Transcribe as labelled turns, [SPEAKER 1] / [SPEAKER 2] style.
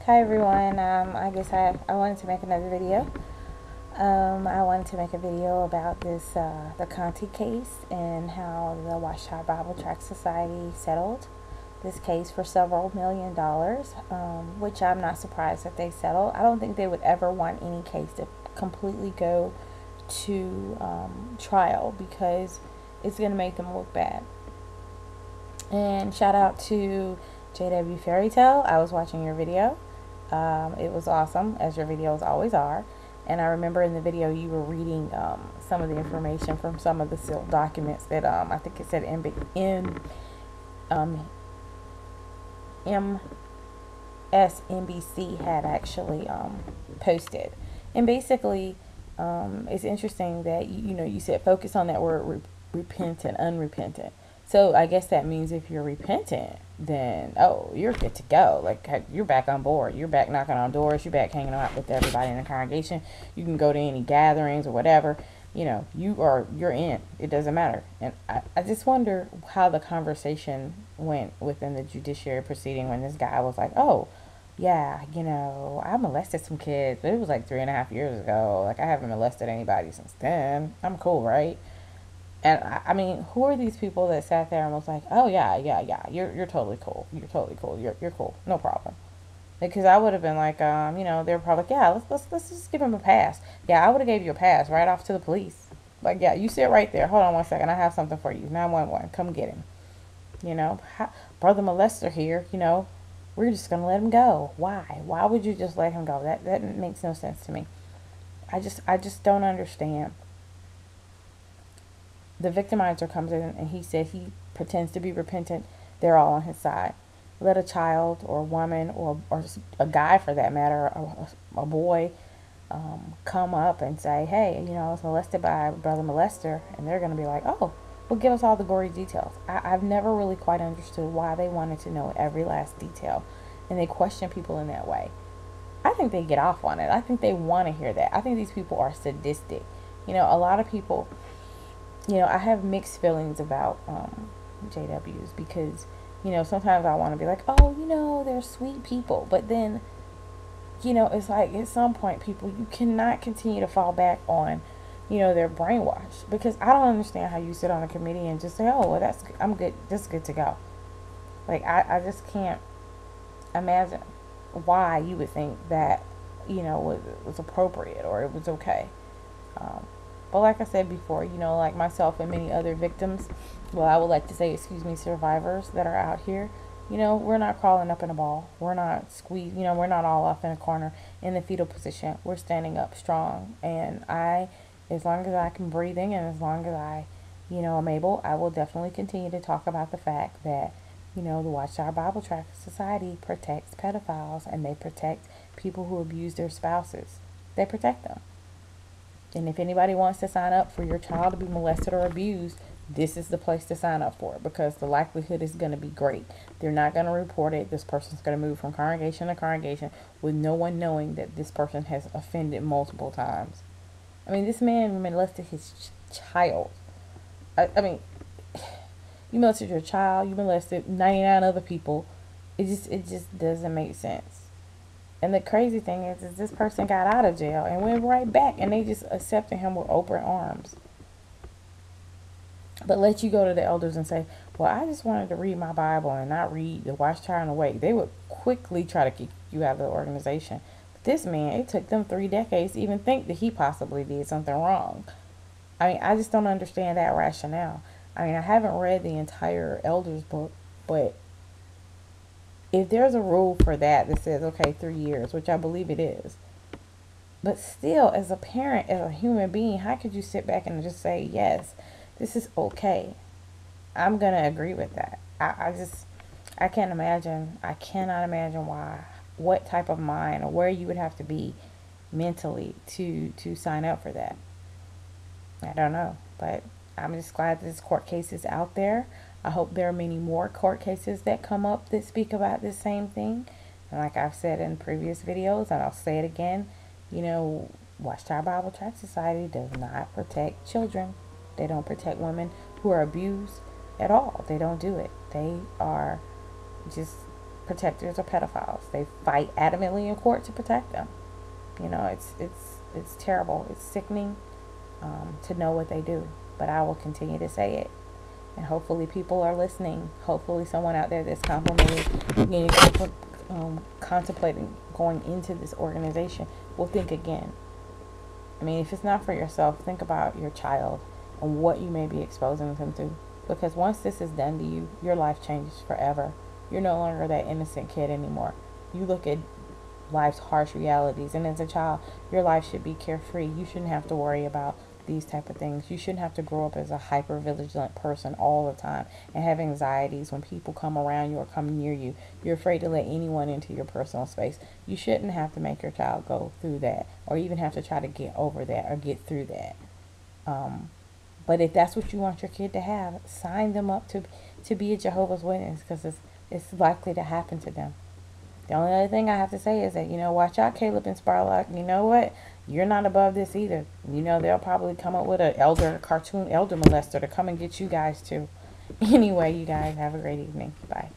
[SPEAKER 1] Hi everyone, I guess I wanted to make another video. I wanted to make a video about the Conti case and how the Watchtower Bible Tract Society settled this case for several $1,000,000, which I'm not surprised that they settled. I don't think they would ever want any case to completely go to trial because it's going to make them look bad. And shout out to JW Fairytale. I was watching your video. It was awesome, as your videos always are. And I remember in the video you were reading some of the information from some of the sealed documents that I think it said MSNBC had actually posted. And basically, it's interesting that you said focus on that word repentant, unrepentant. So I guess that means if you're repentant, then you're good to go. Like, you're back on board. You're back knocking on doors. You're back hanging out with everybody in the congregation. You can go to any gatherings or whatever. You're in. It doesn't matter. And I just wonder how the conversation went within the judiciary proceeding when this guy was like, oh, yeah, I molested some kids, but it was like 3.5 years ago. Like, I haven't molested anybody since then. I'm cool, right? And I mean, who are these people that sat there and was like, "Oh yeah, you're totally cool. You're totally cool. You're cool. No problem." Because I would have been like, they're probably like, "Yeah, let's just give him a pass." Yeah, I would have gave you a pass right off to the police. Like, yeah, you sit right there. Hold on 1 second. I have something for you. 911. Come get him. Brother molester here. We're just gonna let him go. Why? Why would you just let him go? That makes no sense to me. I just don't understand. The victimizer comes in and he said he pretends to be repentant. They're all on his side. Let a child or a woman or a guy, for that matter, a boy, come up and say, hey, I was molested by a brother molester, and they're going to be like, oh, well, give us all the gory details. I've never really quite understood why they wanted to know every last detail, and they question people in that way. I think they get off on it. I think they want to hear that. I think these people are sadistic. A lot of people, I have mixed feelings about JWs because, sometimes I want to be like, oh, they're sweet people. But then, it's like at some point, people, you cannot continue to fall back on, their brainwash. Because I don't understand how you sit on a committee and just say, oh, well, I'm good. This is good to go. Like, I just can't imagine why you would think that, was appropriate or it was okay. But like I said before, like myself and many other victims, well, I would like to say, survivors that are out here, we're not crawling up in a ball. We're not squeezed, we're not all off in a corner in the fetal position. We're standing up strong. And as long as I can breathing and as long as I, am able, I will definitely continue to talk about the fact that, the Watchtower Bible Tract Society protects pedophiles and they protect people who abuse their spouses. They protect them. And if anybody wants to sign up for your child to be molested or abused, this is the place to sign up for it because the likelihood is going to be great. They're not going to report it. This person's going to move from congregation to congregation with no one knowing that this person has offended multiple times. I mean, this man molested his child. I mean, you molested your child. You molested 99 other people. It just doesn't make sense. And the crazy thing is this person got out of jail and went right back, and they just accepted him with open arms. But let you go to the elders and say, well, I just wanted to read my Bible and not read the Watchtower and Awake. They would quickly try to kick you out of the organization. But this man, it took them 3 decades to even think that he possibly did something wrong. I mean, I just don't understand that rationale. I mean, I haven't read the entire elders book, but if there's a rule for that says, okay, 3 years, which I believe it is, but still, as a parent, as a human being, how could you sit back and just say, yes, this is okay? I'm going to agree with that. I cannot imagine what type of mind or where you would have to be mentally to sign up for that. I don't know, but I'm just glad that this court case is out there. I hope there are many more court cases that come up that speak about this same thing. And like I've said in previous videos, and I'll say it again, Watchtower Bible Tract Society does not protect children. They don't protect women who are abused at all. They don't do it. They are just protectors of pedophiles. They fight adamantly in court to protect them. You know, it's terrible. It's sickening to know what they do. But I will continue to say it. And hopefully people are listening. Hopefully someone out there that's contemplating going into this organization will think again. I mean, if it's not for yourself, think about your child and what you may be exposing them to. Because once this is done to you, your life changes forever. You're no longer that innocent kid anymore. You look at life's harsh realities, and as a child, your life should be carefree. You shouldn't have to worry about these type of things. You shouldn't have to grow up as a hyper vigilant person all the time and have anxieties when people come around you or come near you. You're afraid to let anyone into your personal space. You shouldn't have to make your child go through that, or even have to try to get over that or get through that. But if that's what you want your kid to have, sign them up to be a Jehovah's Witness, because it's likely to happen to them. The only other thing I have to say is that, watch out, Caleb and Sparlock. You know what? You're not above this either. They'll probably come up with a cartoon elder molester to come and get you guys too. Anyway, you guys have a great evening. Bye.